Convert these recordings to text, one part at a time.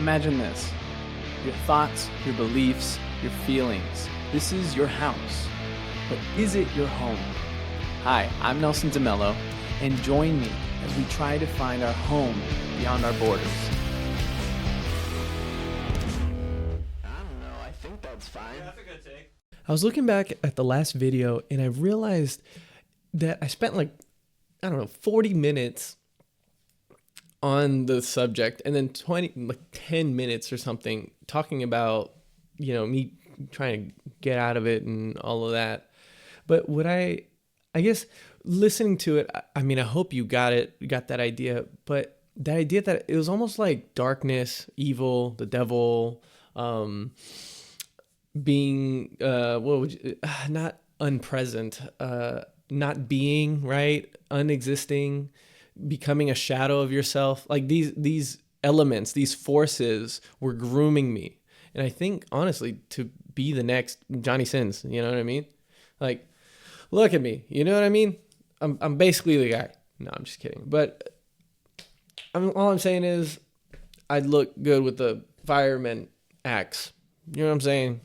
Imagine this. Your thoughts, your beliefs, your feelings. This is your house. But is it your home? Hi, I'm Nelson DeMello, and join me as we try to find our home beyond our borders. I don't know. I think that's fine. Yeah, that's a good take. I was looking back at the last video and I realized that I spent 40 minutes on the subject and then 10 minutes or something talking about, me trying to get out of it and all of that. But what I guess listening to it, I hope you got that idea, but the idea that it was almost like darkness, evil, the devil, being not unpresent, not being, right, unexisting, becoming a shadow of yourself. Like these elements, these forces were grooming me, and I think honestly to be the next Johnny Sins. You know what I mean? Like, look at me. You know what I mean? I'm basically the guy. No, I'm just kidding. But all I'm saying is I'd look good with the fireman axe. You know what I'm saying?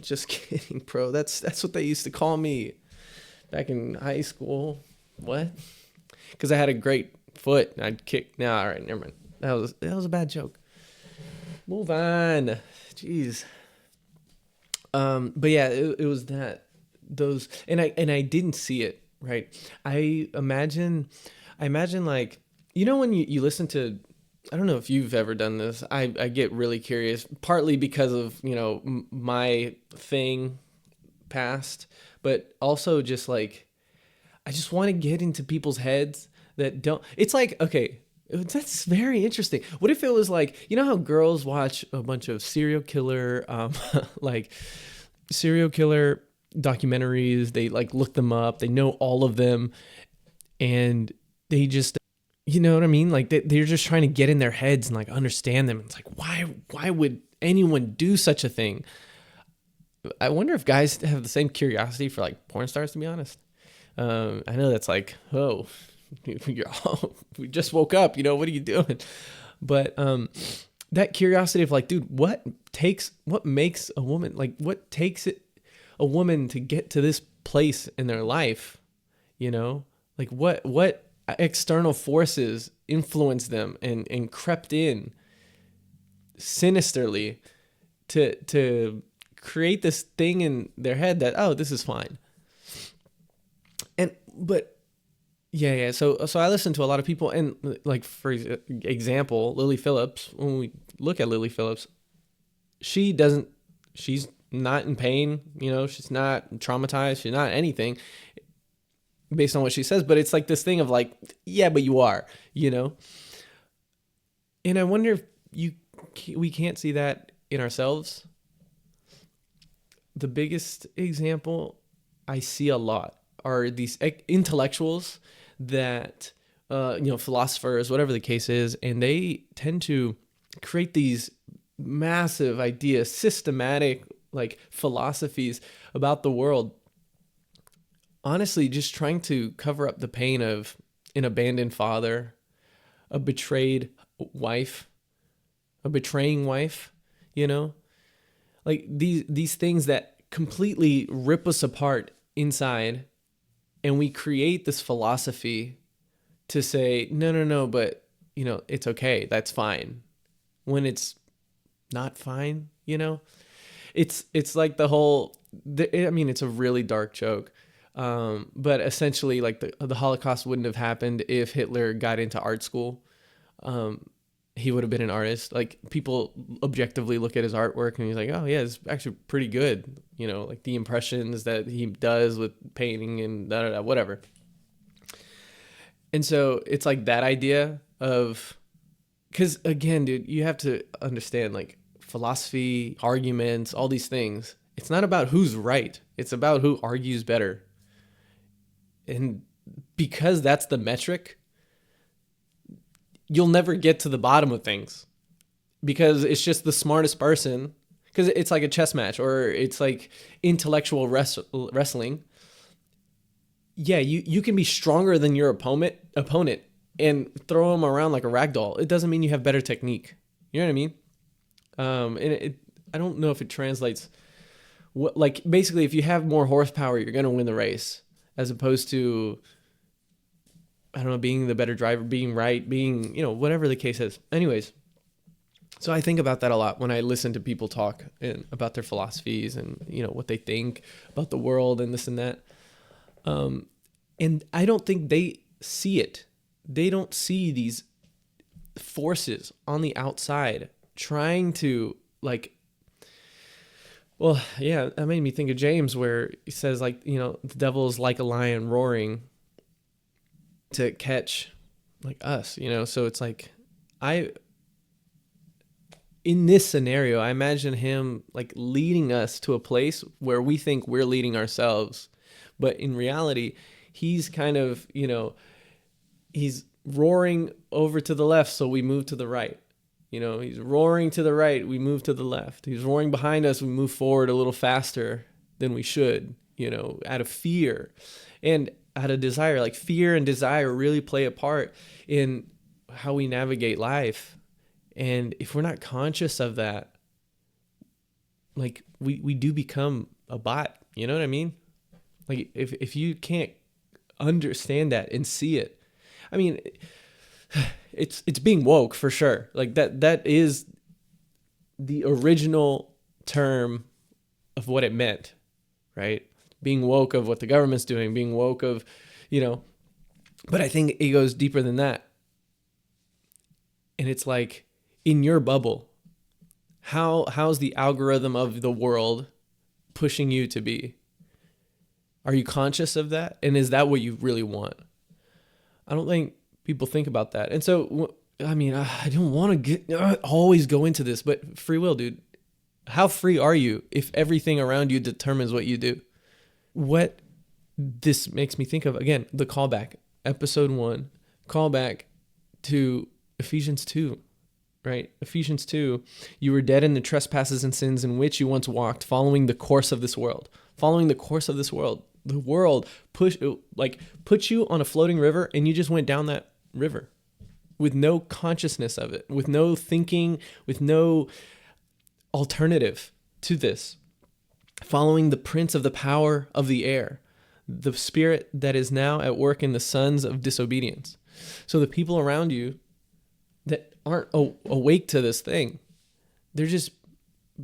Just kidding, bro. That's what they used to call me back in high school. What? Because I had a great foot and I'd kick. No, all right, never mind. That was a bad joke. Move on. Jeez. But yeah, it was those, and I didn't see it, right? I imagine like, when you listen to, I don't know if you've ever done this. I get really curious, partly because of, my thing past, but also just like, I just want to get into people's heads that don't, it's like, okay, that's very interesting. What if it was like, how girls watch a bunch of serial killer documentaries, they like look them up, they know all of them, and they just, you know what I mean? Like they're just trying to get in their heads and like understand them. It's like, why would anyone do such a thing? I wonder if guys have the same curiosity for like porn stars, to be honest. I know that's like, oh, we just woke up, what are you doing? But that curiosity of like, dude, what makes a woman, like what takes a woman to get to this place in their life, like what external forces influence them and crept in sinisterly to create this thing in their head that, oh, this is fine. But yeah. So I listen to a lot of people, and like, for example, Lily Phillips, when we look at Lily Phillips, she's not in pain, she's not traumatized, she's not anything based on what she says, but it's like this thing of like, yeah, but you are, and I wonder if we can't see that in ourselves. The biggest example I see a lot are these intellectuals that, philosophers, whatever the case is, and they tend to create these massive ideas, systematic, like philosophies about the world, honestly, just trying to cover up the pain of an abandoned father, a betrayed wife, a betraying wife, like these things that completely rip us apart inside. And we create this philosophy to say, no, but, it's okay. That's fine. When it's not fine, it's like the whole, it's a really dark joke. But essentially, like the Holocaust wouldn't have happened if Hitler got into art school. He would have been an artist. Like, people objectively look at his artwork and he's like, oh yeah, it's actually pretty good. Like the impressions that he does with painting and whatever. And so it's like that idea of, because again, dude, you have to understand, like, philosophy, arguments, all these things. It's not about who's right. It's about who argues better. And because that's the metric, you'll never get to the bottom of things, because it's just the smartest person, because it's like a chess match, or it's like intellectual wrestling. Yeah, you can be stronger than your opponent and throw them around like a rag doll. It doesn't mean you have better technique. You know what I mean? I don't know if it translates. Like basically, if you have more horsepower, you're gonna win the race, as opposed to, I don't know, being the better driver, being right, being, whatever the case is. Anyways, so I think about that a lot when I listen to people talk about their philosophies and, what they think about the world and this and that. And I don't think they see it. They don't see these forces on the outside trying to well, yeah, that made me think of James, where he says the devil is like a lion roaring to catch us, so it's in this scenario, I imagine him leading us to a place where we think we're leading ourselves, but in reality, he's kind of, he's roaring over to the left, so we move to the right. He's roaring to the right, we move to the left. He's roaring behind us, we move forward a little faster than we should, out of fear and out of desire. Fear and desire really play a part in how we navigate life. And if we're not conscious of that, we do become a bot. You know what I mean? If you can't understand that and see it, I mean, it's being woke for sure. That is the original term of what it meant, right? Being woke of what the government's doing, being woke of, but I think it goes deeper than that. And it's in your bubble, how's the algorithm of the world pushing you to be? Are you conscious of that? And is that what you really want? I don't think people think about that. And so, I mean, I don't want to always go into this, but free will, dude. How free are you if everything around you determines what you do? What this makes me think of, again, the callback, episode 1, callback to Ephesians 2. Right? Ephesians 2, you were dead in the trespasses and sins in which you once walked, following the course of this world. Following the course of this world. The world put you on a floating river, and you just went down that river with no consciousness of it, with no thinking, with no alternative to this. Following the prince of the power of the air, the spirit that is now at work in the sons of disobedience. So the people around you that aren't awake to this thing, they're just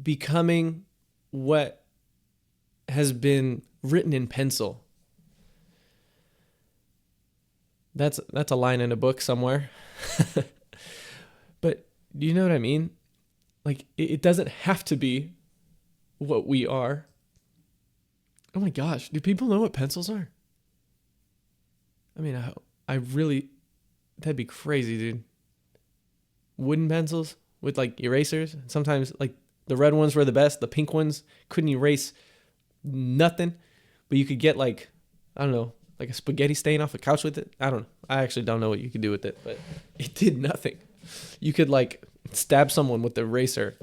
becoming what has been written in pencil. That's a line in a book somewhere. But do you know what I mean? It doesn't have to be what we are. Oh my gosh, do people know what pencils are? I mean, I really, that'd be crazy, dude. Wooden pencils with erasers. Sometimes the red ones were the best. The pink ones couldn't erase nothing, but you could get I don't know, a spaghetti stain off a couch with it. I don't know. I actually don't know what you could do with it, but it did nothing. You could stab someone with the eraser.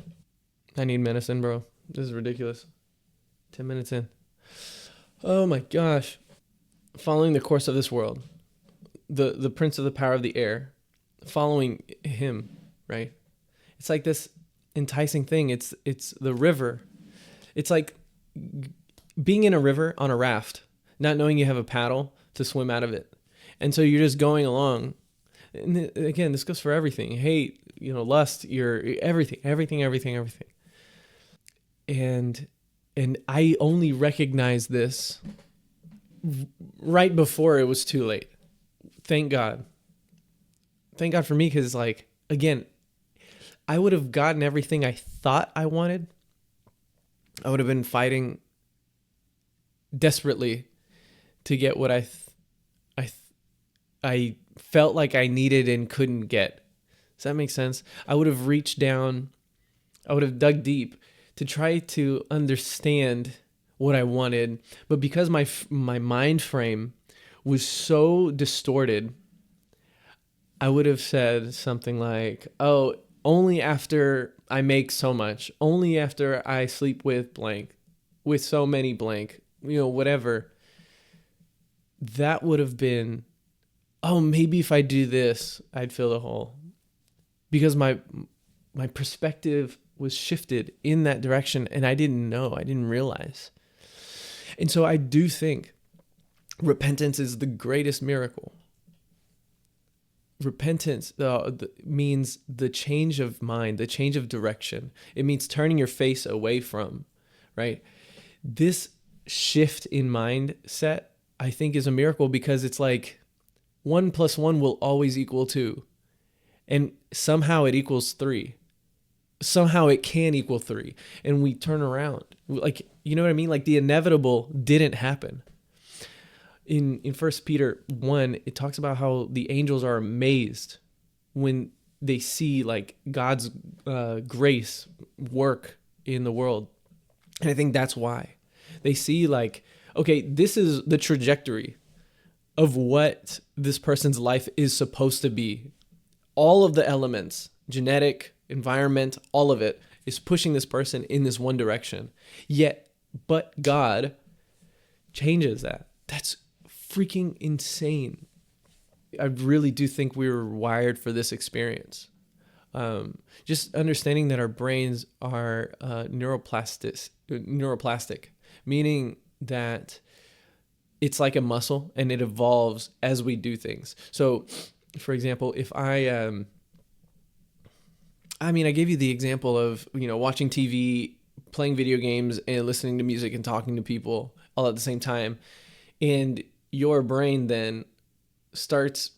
I need medicine, bro. This is ridiculous. 10 minutes in. Oh my gosh. Following the course of this world. The prince of the power of the air. Following him. Right? It's this enticing thing. It's the river. It's being in a river on a raft, not knowing you have a paddle to swim out of it. And so you're just going along. And again, this goes for everything. Hate, lust, your everything. And I only recognized this right before it was too late. Thank God. Thank God for me, because again, I would have gotten everything I thought I wanted. I would have been fighting desperately to get what I felt like I needed and couldn't get. Does that make sense? I would have reached down, I would have dug deep to try to understand what I wanted, but because my mind frame was so distorted, I would have said something like, "Oh, only after I make so much, only after I sleep with blank, with so many blank, whatever." That would have been, oh, maybe if I do this, I'd fill the hole. Because my perspective was shifted in that direction, and I didn't know, I didn't realize. And so I do think repentance is the greatest miracle. Repentance means the change of mind, the change of direction. It means turning your face away from, right? This shift in mindset, I think, is a miracle, because it's like 1 + 1 will always equal 2. And somehow it equals 3. Somehow it can equal 3. And we turn around. Like, you know what I mean? Like, the inevitable didn't happen. In 1 Peter 1, it talks about how the angels are amazed when they see like God's grace work in the world. And I think that's why. They see like, okay, this is the trajectory of what this person's life is supposed to be. All of the elements, genetic, environment, all of it is pushing this person in this one direction. But God changes that. That's freaking insane. I really do think we were wired for this experience. Just understanding that our brains are neuroplastic, meaning that it's like a muscle and it evolves as we do things. So, for example, if I gave you the example of, watching TV, playing video games, and listening to music and talking to people all at the same time. And your brain then starts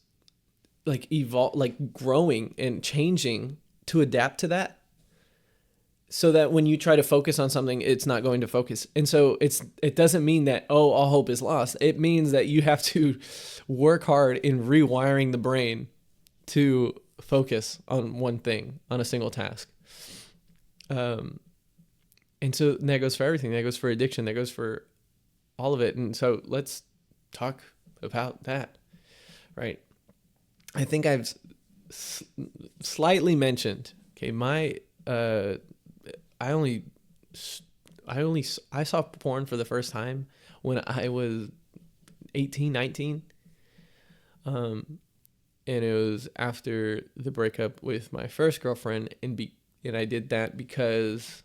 growing and changing to adapt to that, so that when you try to focus on something, it's not going to focus. And so it doesn't mean that, all hope is lost. It means that you have to work hard in rewiring the brain to focus on one thing, on a single task. And so that goes for everything. That goes for addiction. That goes for all of it. And so let's talk about that, right? I think I've slightly mentioned, okay, I saw porn for the first time when I was 18, 19. And it was after the breakup with my first girlfriend, and I did that because,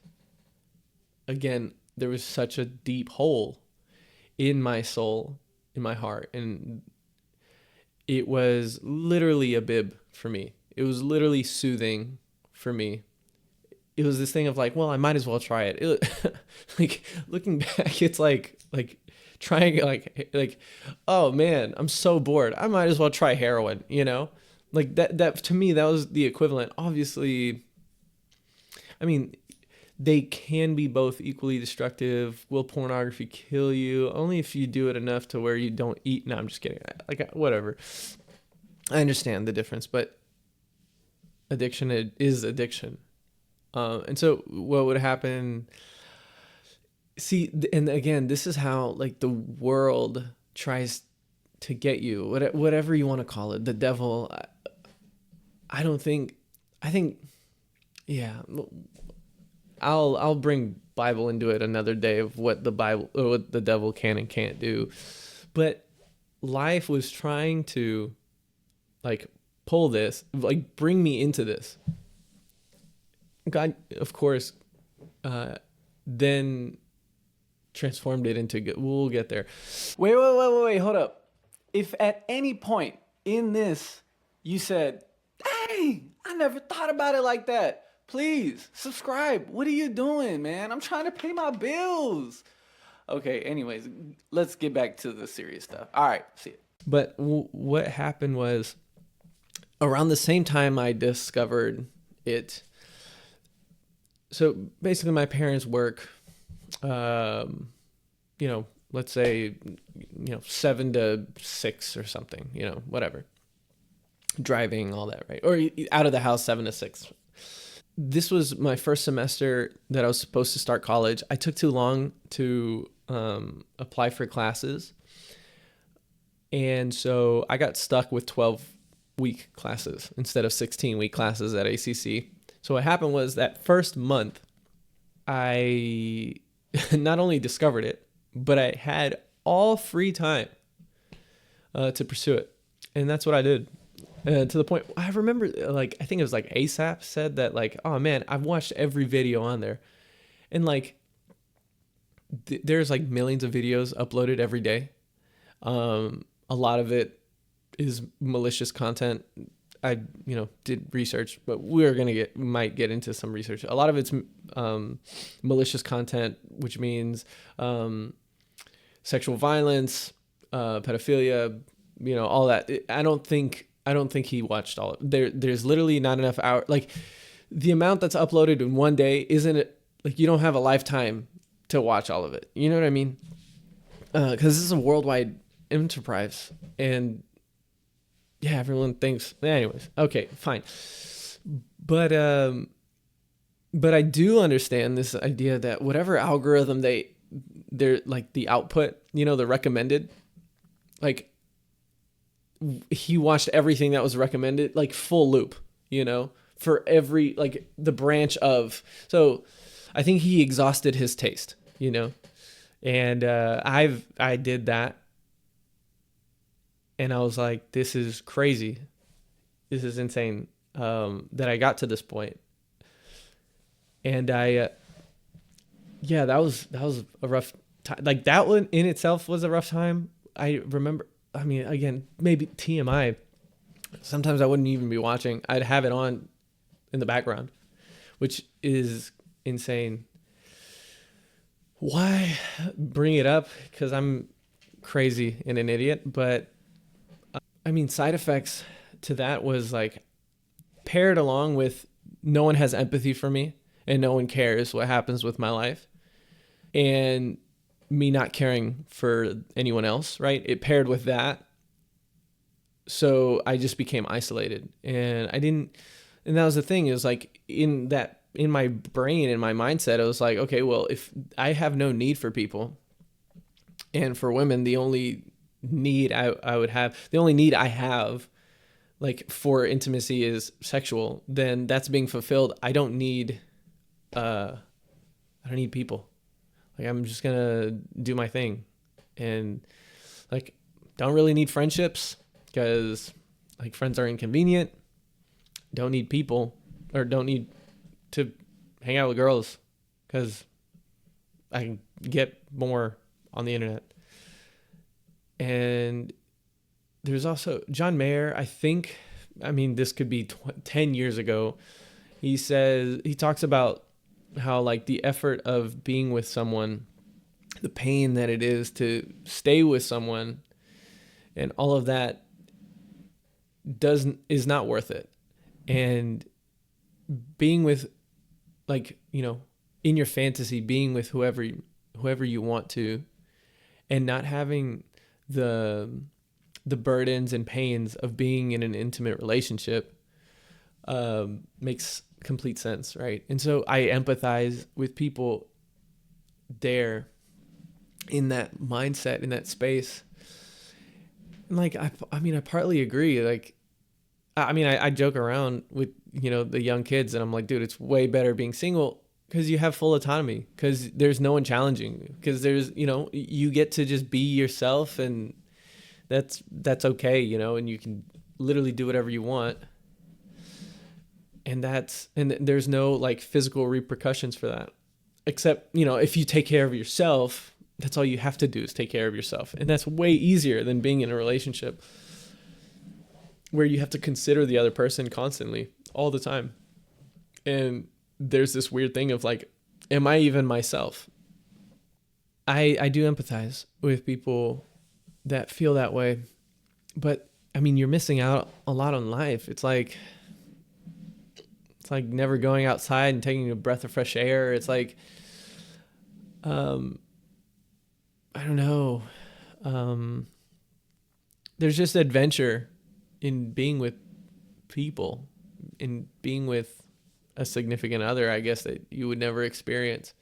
again, there was such a deep hole in my soul, in my heart, and it was literally a bib for me. It was literally soothing for me. It was this thing of like, well, I might as well try it. Like, looking back, it's like trying like, oh man, I'm so bored. I might as well try heroin, Like that to me, that was the equivalent. Obviously, I mean, they can be both equally destructive. Will pornography kill you? Only if you do it enough to where you don't eat. No, I'm just kidding. Like, whatever. I understand the difference, but addiction is addiction. And so what would happen? See, and again, this is how like the world tries to get you, whatever you want to call it, the devil. I think, yeah. I'll bring Bible into it another day of what the devil can and can't do. But life was trying to like pull this, like bring me into this. God, of course, then transformed it into good. We'll get there. Wait, hold up. If at any point in this you said, hey, I never thought about it like that, please subscribe. What are you doing, man? I'm trying to pay my bills. Okay, anyways, let's get back to the serious stuff. All right, see it. But what happened was, around the same time I discovered it, so basically my parents work, let's say, 7 to 6 or something, whatever. Driving, all that, right? Or out of the house 7 to 6. This was my first semester that I was supposed to start college. I took too long to apply for classes. And so I got stuck with 12-week classes instead of 16-week classes at ACC. So what happened was that first month, I not only discovered it, but I had all free time to pursue it. And that's what I did. To the point, I remember, like, I think it was like ASAP said that, like, oh man, I've watched every video on there. And like, there's like millions of videos uploaded every day. A lot of it is malicious content. I, did research, but might get into some research. A lot of it's malicious content, which means sexual violence, pedophilia, all that. I don't think he watched all of it. There's literally not enough hours. Like, the amount that's uploaded in one day isn't it, like, you don't have a lifetime to watch all of it. You know what I mean? Because this is a worldwide enterprise, and yeah, everyone thinks. Anyways, okay, fine. But I do understand this idea that whatever algorithm they're like, the output, the recommended, like, he watched everything that was recommended, like, full loop, for every, like, the branch of. So I think he exhausted his taste, and I did that. And I was like, this is crazy. This is insane, that I got to this point. And that was a rough time. Like, that one in itself was a rough time. I remember, I mean, again, maybe TMI. Sometimes I wouldn't even be watching. I'd have it on in the background, which is insane. Why bring it up? Because I'm crazy and an idiot. But I mean, side effects to that was, like, paired along with no one has empathy for me and no one cares what happens with my life, and me not caring for anyone else, right? It paired with that. So I just became isolated, and that was the thing. It was like, in my brain, in my mindset, it was like, okay, well, if I have no need for people, and for women, the only need the only need I have, like, for intimacy is sexual, then that's being fulfilled. I don't need people. Like, I'm just gonna do my thing, and, like, don't really need friendships, because, like, friends are inconvenient. Don't need people, or don't need to hang out with girls, because I can get more on the internet. And there's also John Mayer, I think, I mean, this could be 10 years ago. He talks about how, like, the effort of being with someone, the pain that it is to stay with someone, and all of that is not worth it. And being with, like, in your fantasy, being with whoever you want to, and not having the burdens and pains of being in an intimate relationship, makes complete sense, right? And so I empathize with people there, in that mindset, in that space. And, like, I mean, I partly agree. Like, I joke around with, the young kids, and I'm like, dude, it's way better being single, because you have full autonomy, because there's no one challenging, because there's, you get to just be yourself, and that's okay, and you can literally do whatever you want. And there's no, like, physical repercussions for that, except, if you take care of yourself, that's all you have to do is take care of yourself. And that's way easier than being in a relationship where you have to consider the other person constantly, all the time. And there's this weird thing of, like, am I even myself? I do empathize with people that feel that way, but I mean, you're missing out a lot on life. It's like never going outside and taking a breath of fresh air. It's like, I don't know. There's just adventure in being with people, in being with a significant other, I guess, that you would never experience.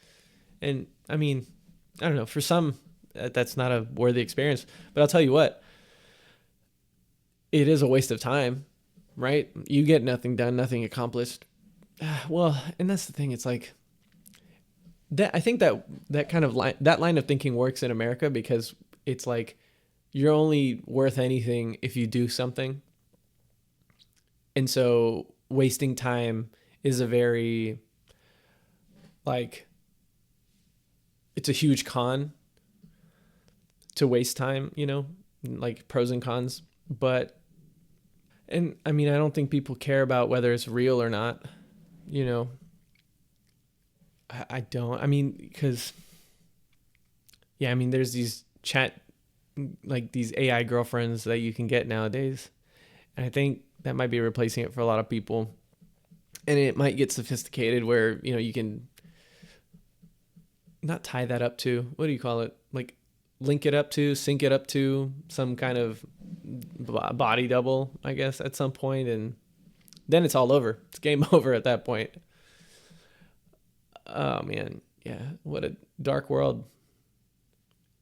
And I mean, I don't know, for some, that's not a worthy experience, but I'll tell you what, it is a waste of time, right? You get nothing done, nothing accomplished. Well, and that's the thing. It's like that. I think that kind of line of thinking works in America, because it's like, you're only worth anything if you do something. And so wasting time is a very, like, it's a huge con to waste time, like pros and cons. But, and I mean, I don't think people care about whether it's real or not, I don't. I mean, because, yeah, I mean, there's these like these AI girlfriends that you can get nowadays. And I think that might be replacing it for a lot of people. And it might get sophisticated where, you can not tie that up to, what do you call it? Like link it up to, sync it up to some kind of body double, I guess, at some point. And then it's all over. It's game over at that point. Oh man. Yeah. What a dark world.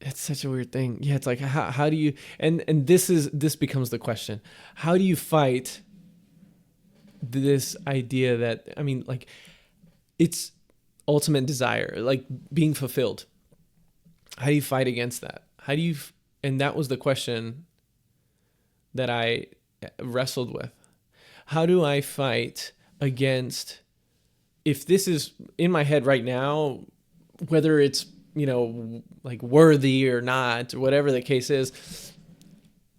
It's such a weird thing. Yeah. It's like, how do you, and this becomes the question. How do you fight this idea that, I mean, like, it's ultimate desire, like being fulfilled? How do you fight against that? How do you, and that was the question that I wrestled with. How do I fight against, if this is in my head right now, whether it's, like worthy or not, or whatever the case is,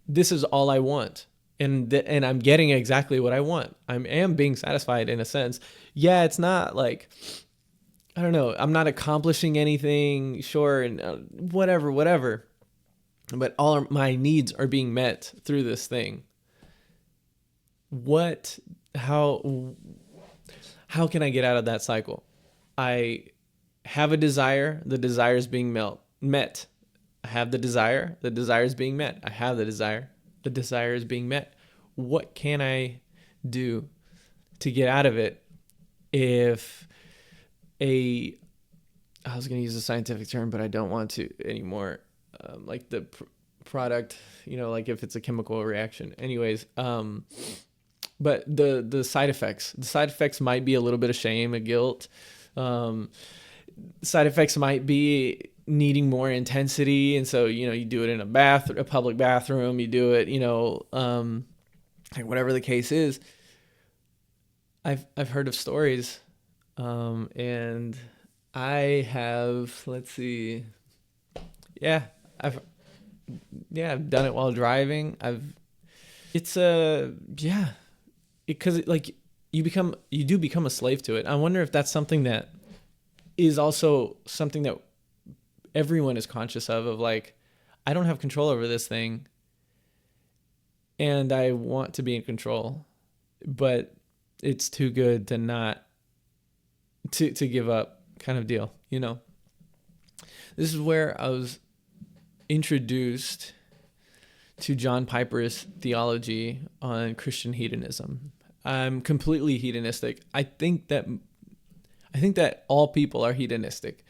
this is all I want. And I'm getting exactly what I want. I am being satisfied in a sense. Yeah, it's not like, I don't know, I'm not accomplishing anything, sure, and whatever. But all my needs are being met through this thing. How can I get out of that cycle? I have a desire, the desire is being met. I have the desire is being met. I have the desire is being met. What can I do to get out of it? I was going to use a scientific term, but I don't want to anymore. Like the product, like if it's a chemical reaction. Anyways, but the side effects might be a little bit of shame, a guilt. Side effects might be needing more intensity, and so you do it in a public bathroom, you do it like whatever the case is. I've heard of stories, and I have, let's see, I've done it while driving. Because like you do become a slave to it. I wonder if that's something that is also something that everyone is conscious of like, I don't have control over this thing and I want to be in control, but it's too good to not to give up, kind of deal. This is where I was introduced to John Piper's theology on Christian hedonism. I'm completely hedonistic. I think that all people are hedonistic.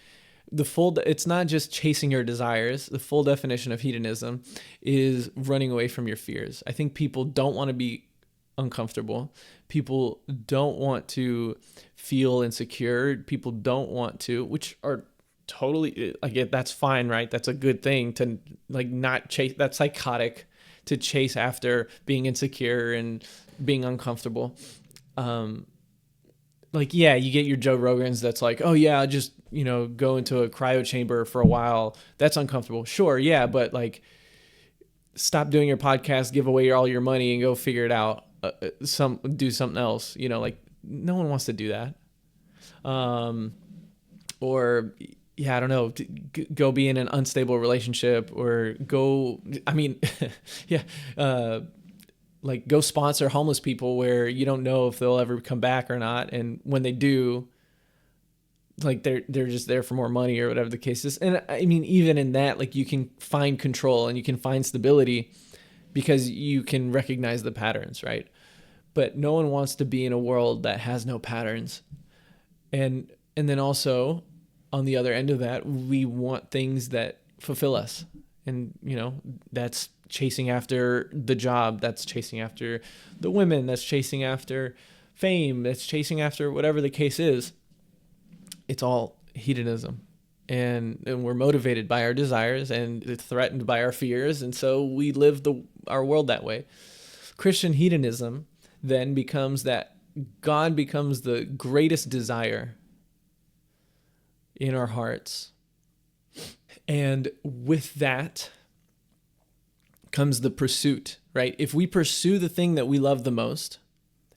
It's not just chasing your desires. The full definition of hedonism is running away from your fears. I think people don't want to be uncomfortable. People don't want to feel insecure. People don't want to, which are totally, like, that's fine, right? That's a good thing to like not chase. That's psychotic to chase after being insecure and being uncomfortable. Like, yeah, you get your Joe Rogans that's like, oh yeah, just, go into a cryo chamber for a while. That's uncomfortable. Sure. Yeah. But like, stop doing your podcast, give away all your money and go figure it out. Do something else, like no one wants to do that. Or yeah, I don't know, go be in an unstable relationship or go, I mean, yeah. Like go sponsor homeless people where you don't know if they'll ever come back or not. And when they do, like they're just there for more money or whatever the case is. And I mean, even in that, like you can find control and you can find stability because you can recognize the patterns, right? But no one wants to be in a world that has no patterns. And then also on the other end of that, we want things that fulfill us. And, that's chasing after the job, that's chasing after the women, that's chasing after fame, that's chasing after whatever the case is. It's all hedonism. And we're motivated by our desires and threatened by our fears. And so we live our world that way. Christian hedonism then becomes that God becomes the greatest desire in our hearts. And with that comes the pursuit, right? If we pursue the thing that we love the most,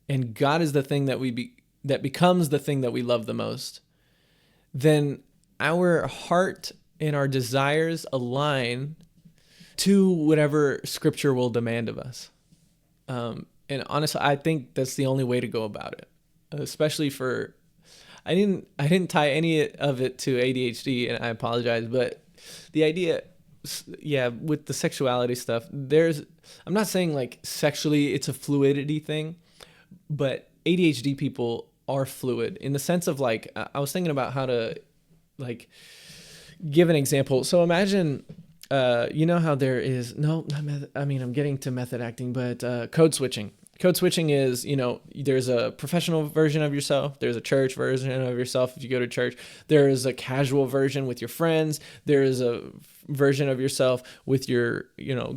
and God is the thing that becomes the thing that we love the most, then our heart and our desires align to whatever Scripture will demand of us. And honestly, I think that's the only way to go about it, especially for, I didn't tie any of it to ADHD, and I apologize, but the idea, yeah, with the sexuality stuff, I'm not saying like sexually it's a fluidity thing, but ADHD people are fluid in the sense of like, I was thinking about how to like give an example. So imagine, you know how there is, I'm getting to method acting, but code switching. Code switching is, there's a professional version of yourself. There's a church version of yourself if you go to church. There's a casual version with your friends. There's a version of yourself with your,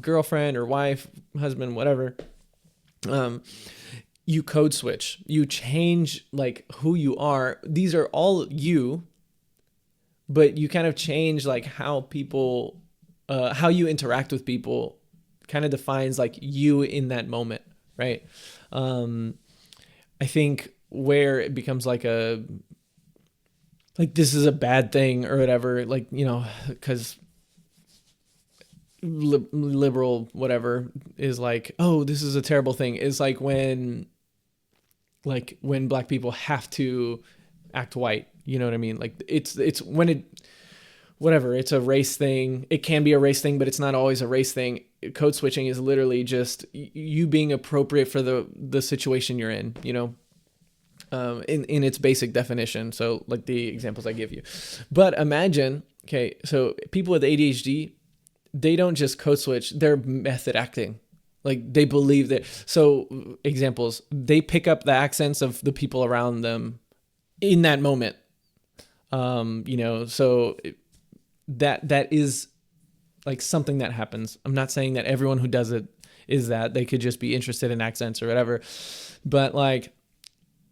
girlfriend or wife, husband, whatever. You code switch. You change like who you are. These are all you, but you kind of change like how people, how you interact with people kind of defines like you in that moment. Right. I think where it becomes like this is a bad thing or whatever, like, because liberal whatever is like, oh, this is a terrible thing. It's like when Black people have to act white, you know what I mean? Like it's when it's a race thing. It can be a race thing, but it's not always a race thing. Code switching is literally just you being appropriate for the situation you're in, in its basic definition. So like the examples I give you. But imagine, okay, so people with ADHD, they don't just code switch, they're method acting. Like they believe that. So examples, they pick up the accents of the people around them in that moment. So that is like something that happens. I'm not saying that everyone who does it is that. They could just be interested in accents or whatever. But like,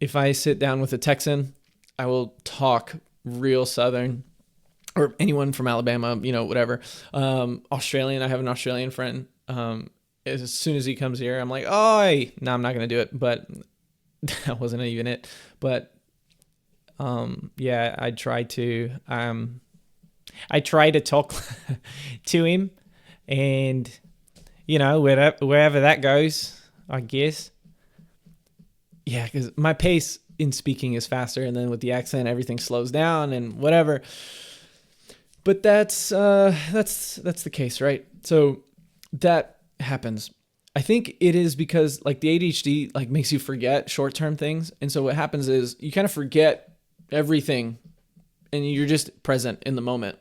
if I sit down with a Texan, I will talk real Southern, or anyone from Alabama, whatever. Australian, I have an Australian friend. As soon as he comes here, I'm like, oi! No, I'm not going to do it. But that wasn't even it. But I try to talk to him, and wherever that goes, I guess. Yeah, because my pace in speaking is faster, and then with the accent, everything slows down and whatever. But that's the case, right? So that happens. I think it is because like the ADHD like makes you forget short-term things, and so what happens is you kind of forget everything, and you're just present in the moment.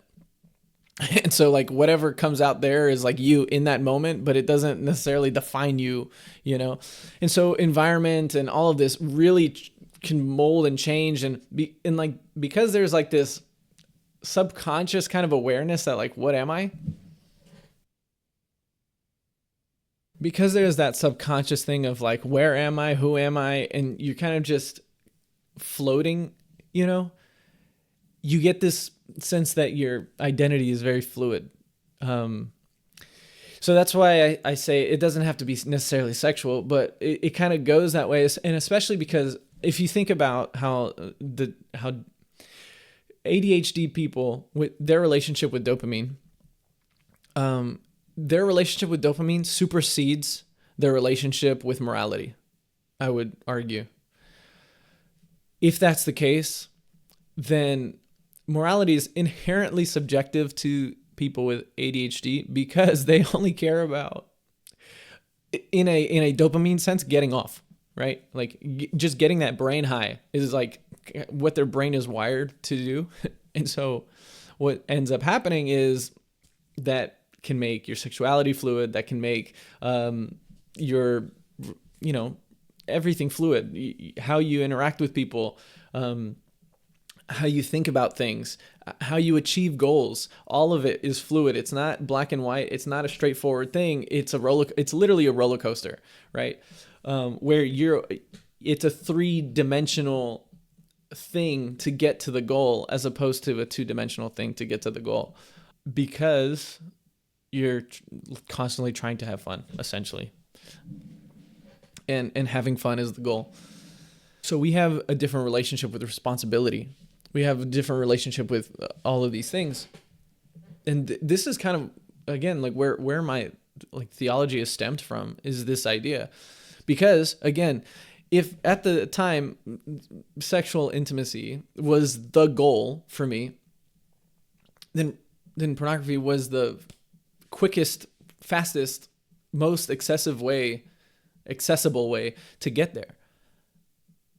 And so like whatever comes out there is like you in that moment, but it doesn't necessarily define you, And so environment and all of this really can mold and change because there's like this subconscious kind of awareness that like, what am I? Because there's that subconscious thing of like, where am I? Who am I? And you're kind of just floating, you get this sense that your identity is very fluid. So that's why I say it doesn't have to be necessarily sexual, but it kind of goes that way. And especially because if you think about how ADHD people with their relationship with dopamine, supersedes their relationship with morality, I would argue. If that's the case, then morality is inherently subjective to people with ADHD because they only care about, in a dopamine sense, getting off, right? Like just getting that brain high is like what their brain is wired to do. And so what ends up happening is that can make your sexuality fluid, that can make your, everything fluid, how you interact with people, how you think about things, how you achieve goals. All of it is fluid. It's not black and white. It's not a straightforward thing. It's literally a roller coaster, right? where it's a 3-dimensional thing to get to the goal as opposed to a 2-dimensional thing to get to the goal, because you're constantly trying to have fun, essentially. And having fun is the goal. So we have a different relationship with responsibility. We have a different relationship with all of these things. And this is kind of, again, like where my like theology is stemmed from, is this idea. Because again, if at the time sexual intimacy was the goal for me, then pornography was the quickest, fastest, most accessible way to get there.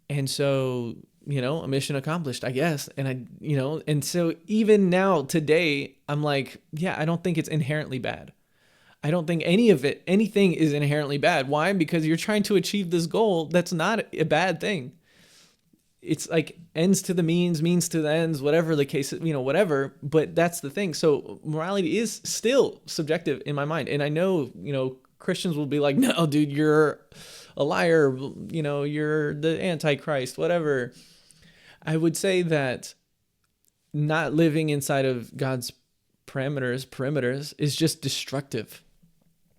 And so, a mission accomplished, I guess. And and so even now today, I'm like, yeah, I don't think it's inherently bad. I don't think anything is inherently bad. Why? Because you're trying to achieve this goal. That's not a bad thing. It's like ends to the means to the ends, whatever the case, whatever. But that's the thing. So morality is still subjective in my mind. And I know, Christians will be like, no, dude, you're a liar, you're the Antichrist, whatever. I would say that not living inside of God's perimeters is just destructive.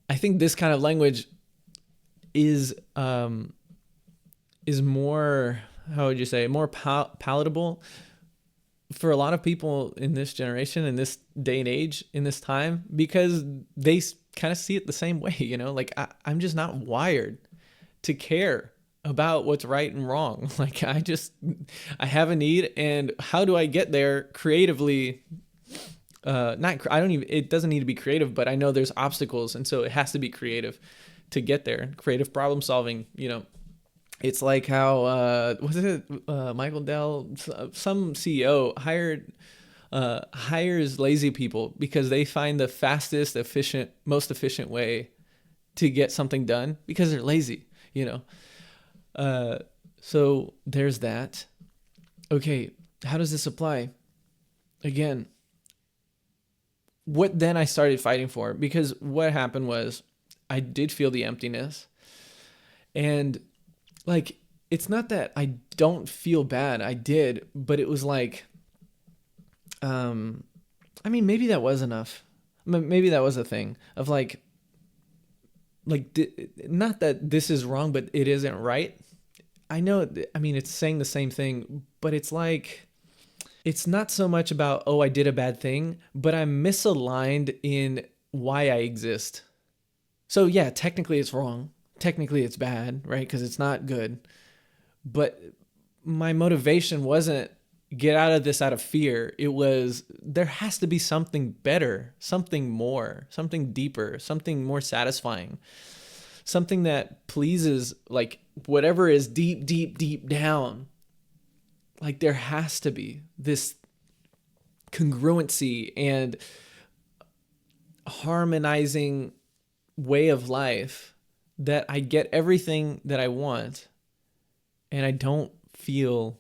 I think this kind of language is more, how would you say, more palatable for a lot of people in this generation, in this day and age, in this time, because they kind of see it the same way, like I'm just not wired to care about what's right and wrong. Like I have a need, and how do I get there creatively? It doesn't need to be creative, but I know there's obstacles. And so it has to be creative to get there. Creative problem solving, it's like how, Michael Dell, some CEO hires lazy people because they find the fastest, most efficient way to get something done because they're lazy, So there's that. Okay. How does this apply? Again, what then I started fighting for, because what happened was I did feel the emptiness, and like, it's not that I don't feel bad. I did, but it was like, maybe that was enough. Maybe that was a thing of like, not that this is wrong, but it isn't right. I know, it's saying the same thing, but it's like, it's not so much about, oh, I did a bad thing, but I'm misaligned in why I exist. So yeah, technically it's wrong. Technically it's bad, right? Because it's not good. But my motivation wasn't get out of this out of fear. It was, there has to be something better, something more, something deeper, something more satisfying, something that pleases, like whatever is deep, deep, deep down. Like there has to be this congruency and harmonizing way of life that I get everything that I want and I don't feel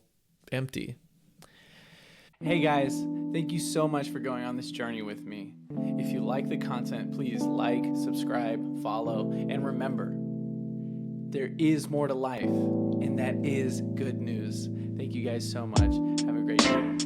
empty. Hey guys, thank you so much for going on this journey with me. If you like the content, please like, subscribe, follow, and remember, there is more to life, and that is good news. Thank you guys so much. Have a great day.